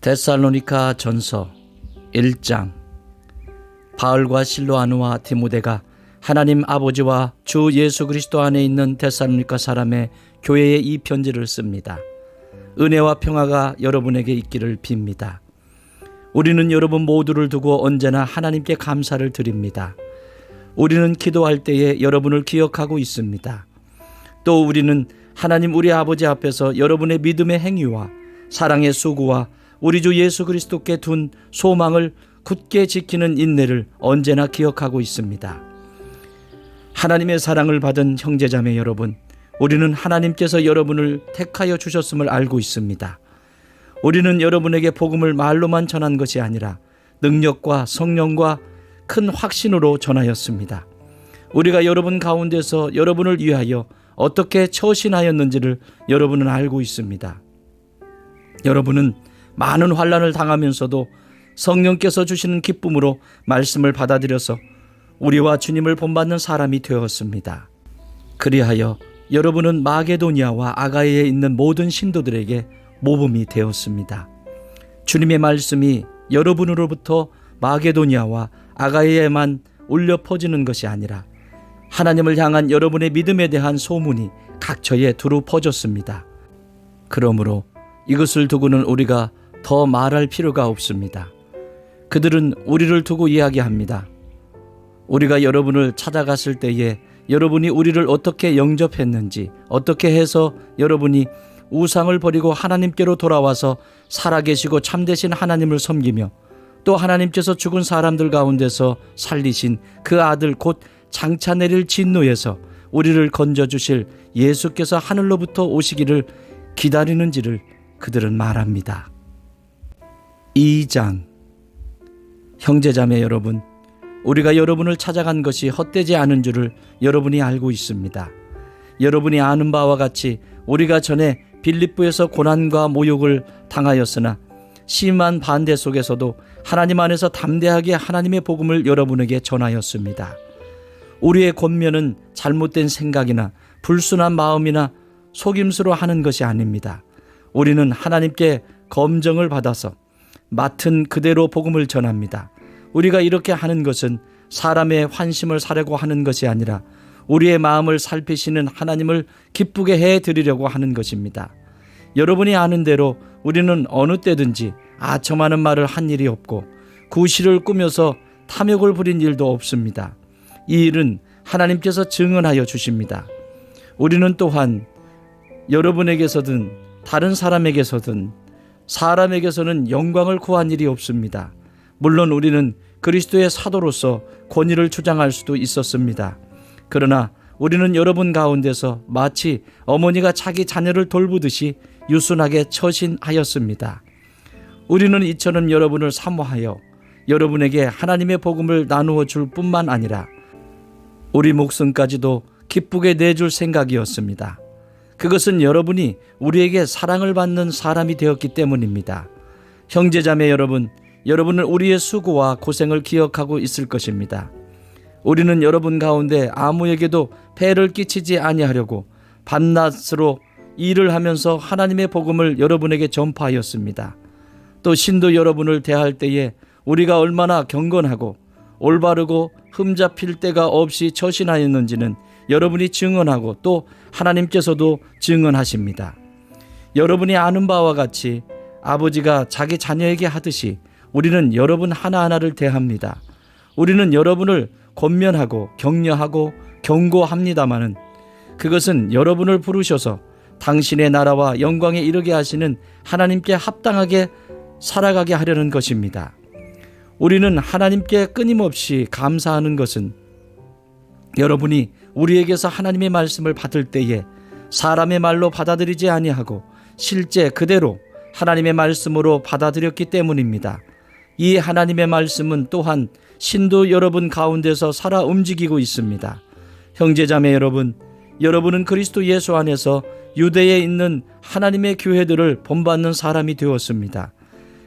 데살로니가 전서 1장. 바울과 실로아누와 디모데가 하나님 아버지와 주 예수 그리스도 안에 있는 데살로니가 사람의 교회에 이 편지를 씁니다. 은혜와 평화가 여러분에게 있기를 빕니다. 우리는 여러분 모두를 두고 언제나 하나님께 감사를 드립니다. 우리는 기도할 때에 여러분을 기억하고 있습니다. 또 우리는 하나님 우리 아버지 앞에서 여러분의 믿음의 행위와 사랑의 수고와 우리 주 예수 그리스도께 둔 소망을 굳게 지키는 인내를 언제나 기억하고 있습니다. 하나님의 사랑을 받은 형제자매 여러분, 우리는 하나님께서 여러분을 택하여 주셨음을 알고 있습니다. 우리는 여러분에게 복음을 말로만 전한 것이 아니라 능력과 성령과 큰 확신으로 전하였습니다. 우리가 여러분 가운데서 여러분을 위하여 어떻게 처신하였는지를 여러분은 알고 있습니다. 여러분은 많은 환난을 당하면서도 성령께서 주시는 기쁨으로 말씀을 받아들여서 우리와 주님을 본받는 사람이 되었습니다. 그리하여 여러분은 마게도니아와 아가야에 있는 모든 신도들에게 모범이 되었습니다. 주님의 말씀이 여러분으로부터 마게도니아와 아가야에만 울려 퍼지는 것이 아니라 하나님을 향한 여러분의 믿음에 대한 소문이 각처에 두루 퍼졌습니다. 그러므로 이것을 두고는 우리가 더 말할 필요가 없습니다. 그들은 우리를 두고 이야기합니다. 우리가 여러분을 찾아갔을 때에 여러분이 우리를 어떻게 영접했는지, 어떻게 해서 여러분이 우상을 버리고 하나님께로 돌아와서 살아계시고 참되신 하나님을 섬기며 또 하나님께서 죽은 사람들 가운데서 살리신 그 아들 곧 장차 내릴 진노에서 우리를 건져주실 예수께서 하늘로부터 오시기를 기다리는지를 그들은 말합니다. 2장. 형제자매 여러분, 우리가 여러분을 찾아간 것이 헛되지 않은 줄을 여러분이 알고 있습니다. 여러분이 아는 바와 같이 우리가 전에 빌립보에서 고난과 모욕을 당하였으나 심한 반대 속에서도 하나님 안에서 담대하게 하나님의 복음을 여러분에게 전하였습니다. 우리의 권면은 잘못된 생각이나 불순한 마음이나 속임수로 하는 것이 아닙니다. 우리는 하나님께 검정을 받아서 맡은 그대로 복음을 전합니다. 우리가 이렇게 하는 것은 사람의 환심을 사려고 하는 것이 아니라 우리의 마음을 살피시는 하나님을 기쁘게 해드리려고 하는 것입니다. 여러분이 아는 대로 우리는 어느 때든지 아첨하는 말을 한 일이 없고 구실을 꾸며서 탐욕을 부린 일도 없습니다. 이 일은 하나님께서 증언하여 주십니다. 우리는 또한 여러분에게서든 다른 사람에게서든 사람에게서는 영광을 구한 일이 없습니다. 물론 우리는 그리스도의 사도로서 권위를 주장할 수도 있었습니다. 그러나 우리는 여러분 가운데서 마치 어머니가 자기 자녀를 돌보듯이 유순하게 처신하였습니다. 우리는 이처럼 여러분을 사모하여 여러분에게 하나님의 복음을 나누어 줄 뿐만 아니라 우리 목숨까지도 기쁘게 내줄 생각이었습니다. 그것은 여러분이 우리에게 사랑을 받는 사람이 되었기 때문입니다. 형제자매 여러분, 여러분은 우리의 수고와 고생을 기억하고 있을 것입니다. 우리는 여러분 가운데 아무에게도 폐를 끼치지 아니하려고 밤낮으로 일을 하면서 하나님의 복음을 여러분에게 전파하였습니다. 또 신도 여러분을 대할 때에 우리가 얼마나 경건하고 올바르고 흠잡힐 데가 없이 처신하였는지는 여러분이 증언하고 또 하나님께서도 증언하십니다. 여러분이 아는 바와 같이 아버지가 자기 자녀에게 하듯이 우리는 여러분 하나하나를 대합니다. 우리는 여러분을 권면하고 격려하고 경고합니다마는 그것은 여러분을 부르셔서 당신의 나라와 영광에 이르게 하시는 하나님께 합당하게 살아가게 하려는 것입니다. 우리는 하나님께 끊임없이 감사하는 것은 여러분이 우리에게서 하나님의 말씀을 받을 때에 사람의 말로 받아들이지 아니하고 실제 그대로 하나님의 말씀으로 받아들였기 때문입니다. 이 하나님의 말씀은 또한 신도 여러분 가운데서 살아 움직이고 있습니다. 형제자매 여러분, 여러분은 그리스도 예수 안에서 유대에 있는 하나님의 교회들을 본받는 사람이 되었습니다.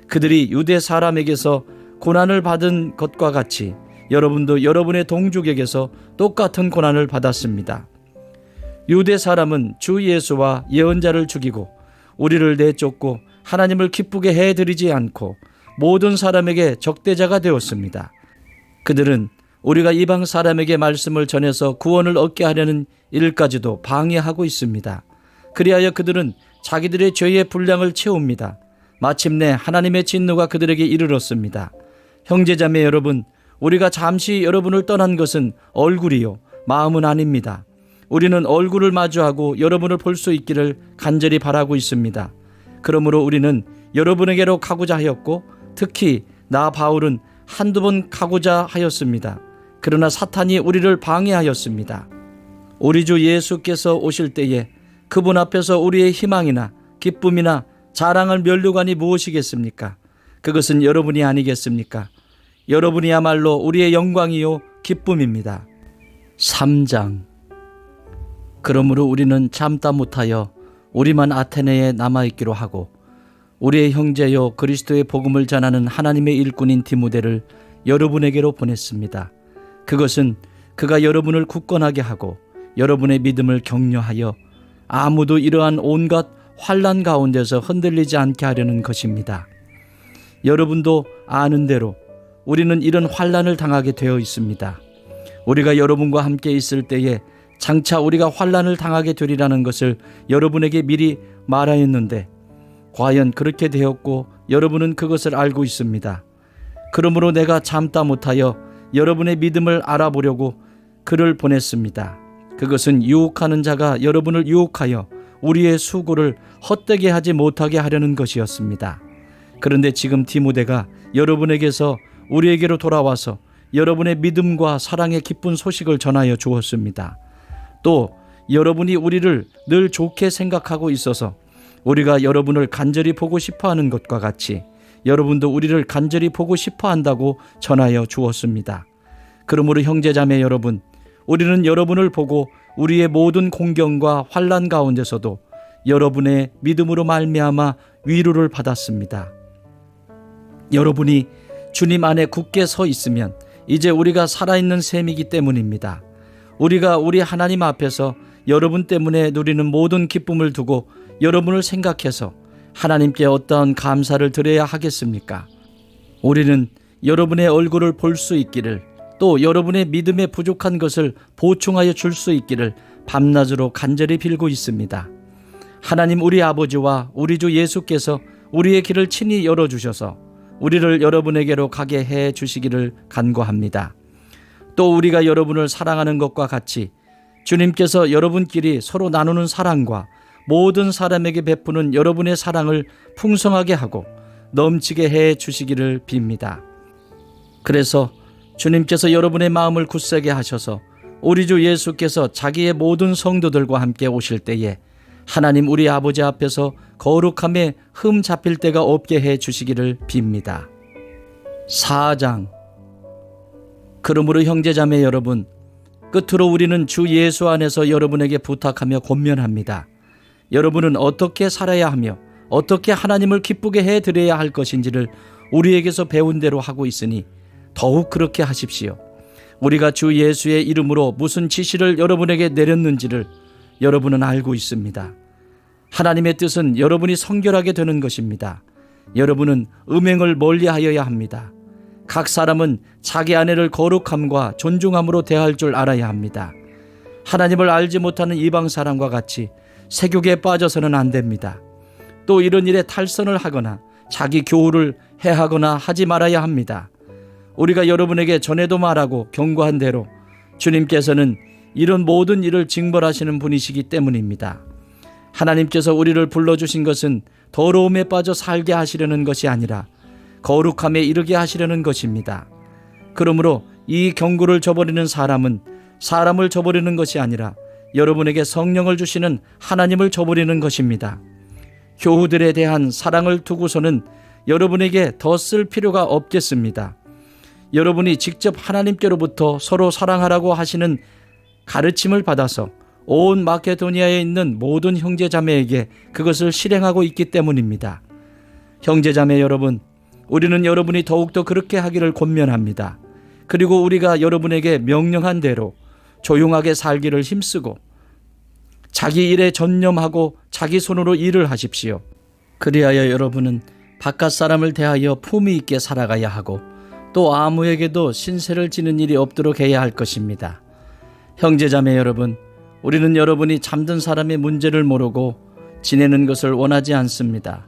그들이 유대 사람에게서 고난을 받은 것과 같이 여러분도 여러분의 동족에게서 똑같은 고난을 받았습니다. 유대 사람은 주 예수와 예언자를 죽이고 우리를 내쫓고 하나님을 기쁘게 해드리지 않고 모든 사람에게 적대자가 되었습니다. 그들은 우리가 이방 사람에게 말씀을 전해서 구원을 얻게 하려는 일까지도 방해하고 있습니다. 그리하여 그들은 자기들의 죄의 분량을 채웁니다. 마침내 하나님의 진노가 그들에게 이르렀습니다. 형제자매 여러분, 우리가 잠시 여러분을 떠난 것은 얼굴이요 마음은 아닙니다. 우리는 얼굴을 마주하고 여러분을 볼 수 있기를 간절히 바라고 있습니다. 그러므로 우리는 여러분에게로 가고자 하였고, 특히 나 바울은 한두 번 가고자 하였습니다. 그러나 사탄이 우리를 방해하였습니다. 우리 주 예수께서 오실 때에 그분 앞에서 우리의 희망이나 기쁨이나 자랑할 면류관이 무엇이겠습니까? 그것은 여러분이 아니겠습니까? 여러분이야말로 우리의 영광이요 기쁨입니다. 3장. 그러므로 우리는 참다 못하여 우리만 아테네에 남아있기로 하고, 우리의 형제요 그리스도의 복음을 전하는 하나님의 일꾼인 디모데를 여러분에게로 보냈습니다. 그것은 그가 여러분을 굳건하게 하고 여러분의 믿음을 격려하여 아무도 이러한 온갖 환난 가운데서 흔들리지 않게 하려는 것입니다. 여러분도 아는 대로 우리는 이런 환난을 당하게 되어 있습니다. 우리가 여러분과 함께 있을 때에 장차 우리가 환난을 당하게 되리라는 것을 여러분에게 미리 말하였는데, 과연 그렇게 되었고 여러분은 그것을 알고 있습니다. 그러므로 내가 참다 못하여 여러분의 믿음을 알아보려고 그를 보냈습니다. 그것은 유혹하는 자가 여러분을 유혹하여 우리의 수고를 헛되게 하지 못하게 하려는 것이었습니다. 그런데 지금 디모데가 여러분에게서 우리에게로 돌아와서 여러분의 믿음과 사랑의 기쁜 소식을 전하여 주었습니다. 또 여러분이 우리를 늘 좋게 생각하고 있어서 우리가 여러분을 간절히 보고 싶어하는 것과 같이 여러분도 우리를 간절히 보고 싶어한다고 전하여 주었습니다. 그러므로 형제자매 여러분, 우리는 여러분을 보고 우리의 모든 공경과 환난 가운데서도 여러분의 믿음으로 말미암아 위로를 받았습니다. 여러분이 주님 안에 굳게 서 있으면 이제 우리가 살아있는 셈이기 때문입니다. 우리가 우리 하나님 앞에서 여러분 때문에 누리는 모든 기쁨을 두고 여러분을 생각해서 하나님께 어떠한 감사를 드려야 하겠습니까? 우리는 여러분의 얼굴을 볼 수 있기를, 또 여러분의 믿음에 부족한 것을 보충하여 줄 수 있기를 밤낮으로 간절히 빌고 있습니다. 하나님 우리 아버지와 우리 주 예수께서 우리의 길을 친히 열어주셔서 우리를 여러분에게로 가게 해 주시기를 간구합니다. 또 우리가 여러분을 사랑하는 것과 같이 주님께서 여러분끼리 서로 나누는 사랑과 모든 사람에게 베푸는 여러분의 사랑을 풍성하게 하고 넘치게 해 주시기를 빕니다. 그래서 주님께서 여러분의 마음을 굳세게 하셔서 우리 주 예수께서 자기의 모든 성도들과 함께 오실 때에 하나님 우리 아버지 앞에서 거룩함에 흠 잡힐 데가 없게 해 주시기를 빕니다. 4장. 그러므로 형제자매 여러분, 끝으로 우리는 주 예수 안에서 여러분에게 부탁하며 권면합니다. 여러분은 어떻게 살아야 하며 어떻게 하나님을 기쁘게 해드려야 할 것인지를 우리에게서 배운 대로 하고 있으니 더욱 그렇게 하십시오. 우리가 주 예수의 이름으로 무슨 지시를 여러분에게 내렸는지를 여러분은 알고 있습니다. 하나님의 뜻은 여러분이 성결하게 되는 것입니다. 여러분은 음행을 멀리하여야 합니다. 각 사람은 자기 아내를 거룩함과 존중함으로 대할 줄 알아야 합니다. 하나님을 알지 못하는 이방 사람과 같이 세욕에 빠져서는 안 됩니다. 또 이런 일에 탈선을 하거나 자기 교우를 해하거나 하지 말아야 합니다. 우리가 여러분에게 전에도 말하고 경고한 대로 주님께서는 이런 모든 일을 징벌하시는 분이시기 때문입니다. 하나님께서 우리를 불러주신 것은 더러움에 빠져 살게 하시려는 것이 아니라 거룩함에 이르게 하시려는 것입니다. 그러므로 이 경고를 저버리는 사람은 사람을 저버리는 것이 아니라 여러분에게 성령을 주시는 하나님을 저버리는 것입니다. 교우들에 대한 사랑을 두고서는 여러분에게 더 쓸 필요가 없겠습니다. 여러분이 직접 하나님께로부터 서로 사랑하라고 하시는 가르침을 받아서 온 마케도니아에 있는 모든 형제자매에게 그것을 실행하고 있기 때문입니다. 형제자매 여러분, 우리는 여러분이 더욱더 그렇게 하기를 권면합니다. 그리고 우리가 여러분에게 명령한 대로 조용하게 살기를 힘쓰고 자기 일에 전념하고 자기 손으로 일을 하십시오. 그리하여 여러분은 바깥 사람을 대하여 품위 있게 살아가야 하고 또 아무에게도 신세를 지는 일이 없도록 해야 할 것입니다. 형제자매 여러분, 우리는 여러분이 잠든 사람의 문제를 모르고 지내는 것을 원하지 않습니다.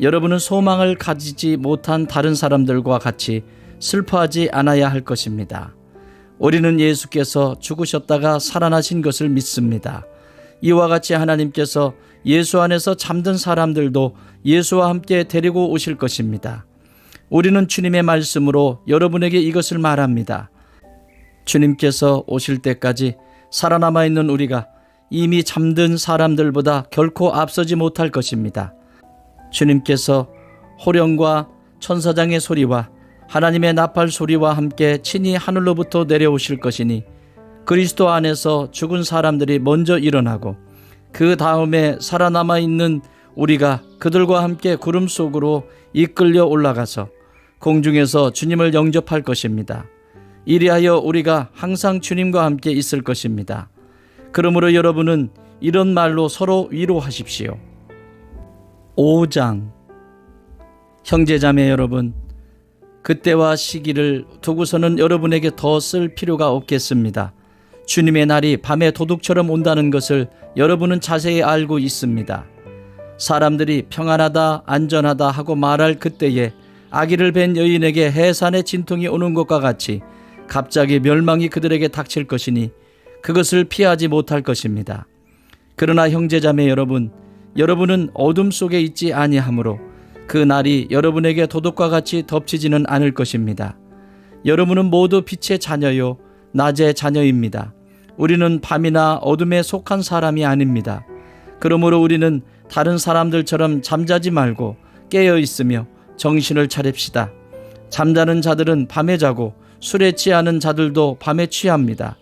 여러분은 소망을 가지지 못한 다른 사람들과 같이 슬퍼하지 않아야 할 것입니다. 우리는 예수께서 죽으셨다가 살아나신 것을 믿습니다. 이와 같이 하나님께서 예수 안에서 잠든 사람들도 예수와 함께 데리고 오실 것입니다. 우리는 주님의 말씀으로 여러분에게 이것을 말합니다. 주님께서 오실 때까지 살아남아 있는 우리가 이미 잠든 사람들보다 결코 앞서지 못할 것입니다. 주님께서 호령과 천사장의 소리와 하나님의 나팔 소리와 함께 친히 하늘로부터 내려오실 것이니 그리스도 안에서 죽은 사람들이 먼저 일어나고 그 다음에 살아남아 있는 우리가 그들과 함께 구름 속으로 이끌려 올라가서 공중에서 주님을 영접할 것입니다. 이리하여 우리가 항상 주님과 함께 있을 것입니다. 그러므로 여러분은 이런 말로 서로 위로하십시오. 5장. 형제자매 여러분, 그때와 시기를 두고서는 여러분에게 더 쓸 필요가 없겠습니다. 주님의 날이 밤에 도둑처럼 온다는 것을 여러분은 자세히 알고 있습니다. 사람들이 평안하다 안전하다 하고 말할 그때에 아기를 뵌 여인에게 해산의 진통이 오는 것과 같이 갑자기 멸망이 그들에게 닥칠 것이니 그것을 피하지 못할 것입니다. 그러나 형제자매 여러분, 여러분은 어둠 속에 있지 아니하므로 그 날이 여러분에게 도둑과 같이 덮치지는 않을 것입니다. 여러분은 모두 빛의 자녀요 낮의 자녀입니다. 우리는 밤이나 어둠에 속한 사람이 아닙니다. 그러므로 우리는 다른 사람들처럼 잠자지 말고 깨어 있으며 정신을 차립시다. 잠자는 자들은 밤에 자고 술에 취하는 자들도 밤에 취합니다.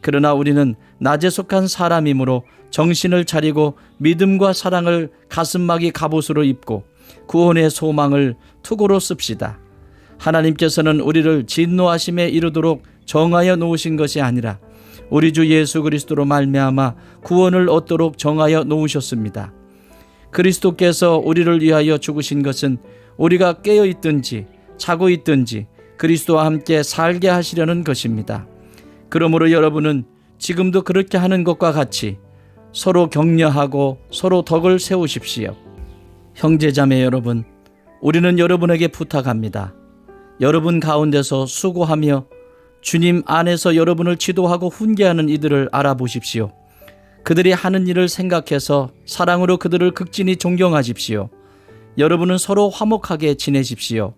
그러나 우리는 낮에 속한 사람이므로 정신을 차리고 믿음과 사랑을 가슴막이 갑옷으로 입고 구원의 소망을 투구로 씁시다. 하나님께서는 우리를 진노하심에 이르도록 정하여 놓으신 것이 아니라 우리 주 예수 그리스도로 말미암아 구원을 얻도록 정하여 놓으셨습니다. 그리스도께서 우리를 위하여 죽으신 것은 우리가 깨어 있든지 자고 있든지 그리스도와 함께 살게 하시려는 것입니다. 그러므로 여러분은 지금도 그렇게 하는 것과 같이 서로 격려하고 서로 덕을 세우십시오. 형제자매 여러분, 우리는 여러분에게 부탁합니다. 여러분 가운데서 수고하며 주님 안에서 여러분을 지도하고 훈계하는 이들을 알아보십시오. 그들이 하는 일을 생각해서 사랑으로 그들을 극진히 존경하십시오. 여러분은 서로 화목하게 지내십시오.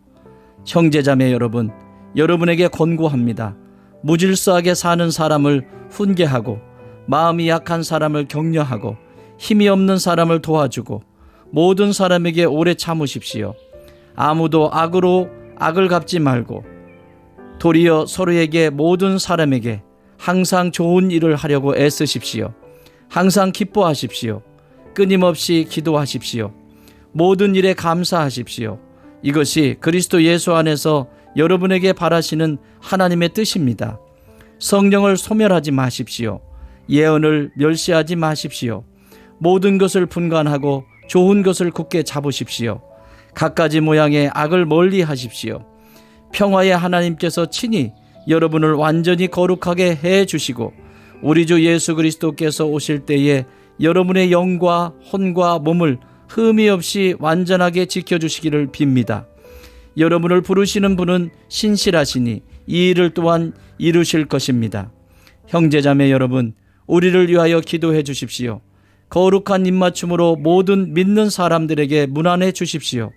형제자매 여러분, 여러분에게 권고합니다. 무질서하게 사는 사람을 훈계하고 마음이 약한 사람을 격려하고 힘이 없는 사람을 도와주고 모든 사람에게 오래 참으십시오. 아무도 악으로 악을 갚지 말고 도리어 서로에게 모든 사람에게 항상 좋은 일을 하려고 애쓰십시오. 항상 기뻐하십시오. 끊임없이 기도하십시오. 모든 일에 감사하십시오. 이것이 그리스도 예수 안에서 여러분에게 바라시는 하나님의 뜻입니다. 성령을 소멸하지 마십시오. 예언을 멸시하지 마십시오. 모든 것을 분간하고 좋은 것을 굳게 잡으십시오. 갖가지 모양의 악을 멀리 하십시오. 평화의 하나님께서 친히 여러분을 완전히 거룩하게 해 주시고 우리 주 예수 그리스도께서 오실 때에 여러분의 영과 혼과 몸을 흠이 없이 완전하게 지켜주시기를 빕니다. 여러분을 부르시는 분은 신실하시니 이 일을 또한 이루실 것입니다. 형제자매 여러분, 우리를 위하여 기도해 주십시오. 거룩한 입맞춤으로 모든 믿는 사람들에게 문안해 주십시오.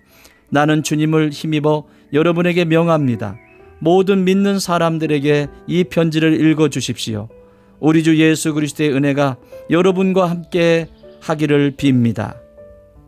나는 주님을 힘입어 여러분에게 명합니다. 모든 믿는 사람들에게 이 편지를 읽어 주십시오. 우리 주 예수 그리스도의 은혜가 여러분과 함께 하기를 빕니다.